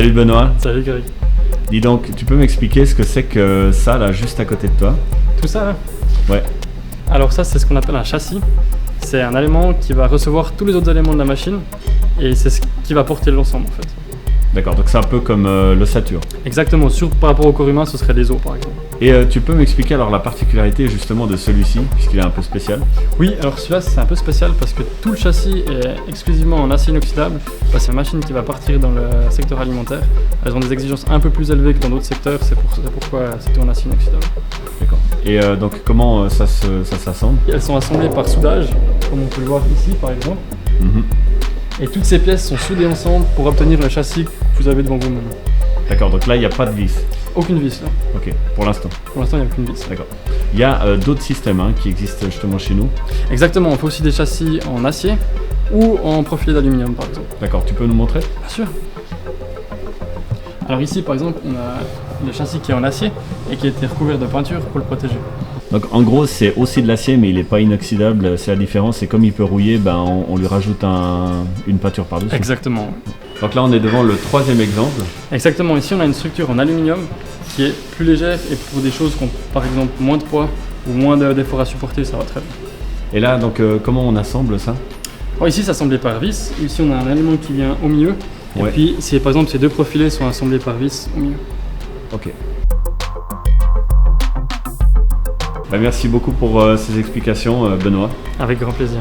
Salut Benoît. Salut Gary. Dis donc, tu peux m'expliquer ce que c'est que ça là juste à côté de toi? Tout ça là? Ouais. Alors ça c'est ce qu'on appelle un châssis. C'est un élément qui va recevoir tous les autres éléments de la machine et c'est ce qui va porter l'ensemble en fait. D'accord, donc c'est un peu comme l'ossature. Exactement, par rapport au corps humain ce serait des os par exemple. Et tu peux m'expliquer alors la particularité justement de celui-ci, puisqu'il est un peu spécial? Oui, alors celui-là c'est un peu spécial parce que tout le châssis est exclusivement en acier inoxydable. C'est une machine qui va partir dans le secteur alimentaire. Elles ont des exigences un peu plus élevées que dans d'autres secteurs, c'est pourquoi c'est tout en acier inoxydable. D'accord. Et donc comment ça s'assemble? Elles sont assemblées par soudage, comme on peut le voir ici par exemple. Et toutes ces pièces sont soudées ensemble pour obtenir le châssis que vous avez devant vous maintenant. D'accord, donc là il n'y a pas de vis? Aucune vis là. Ok, pour l'instant. Pour l'instant il n'y a aucune vis. D'accord. Il y a d'autres systèmes qui existent justement chez nous? Exactement, on fait aussi des châssis en acier ou en profilé d'aluminium par exemple. D'accord, tu peux nous montrer? Bien sûr. Alors ici par exemple on a le châssis qui est en acier et qui a été recouvert de peinture pour le protéger. Donc en gros c'est aussi de l'acier mais il n'est pas inoxydable, c'est la différence, et comme il peut rouiller, on lui rajoute une peinture par-dessus. Exactement. Donc là on est devant le troisième exemple. Exactement, ici on a une structure en aluminium qui est plus légère et pour des choses qui ont par exemple moins de poids ou moins d'efforts à supporter, ça va très bien. Et là donc comment on assemble ça? Alors ici c'est assemblé par vis, ici on a un élément qui vient au milieu, et puis par exemple ces deux profilés sont assemblés par vis au milieu. Ok. Merci beaucoup pour ces explications Benoît. Avec grand plaisir.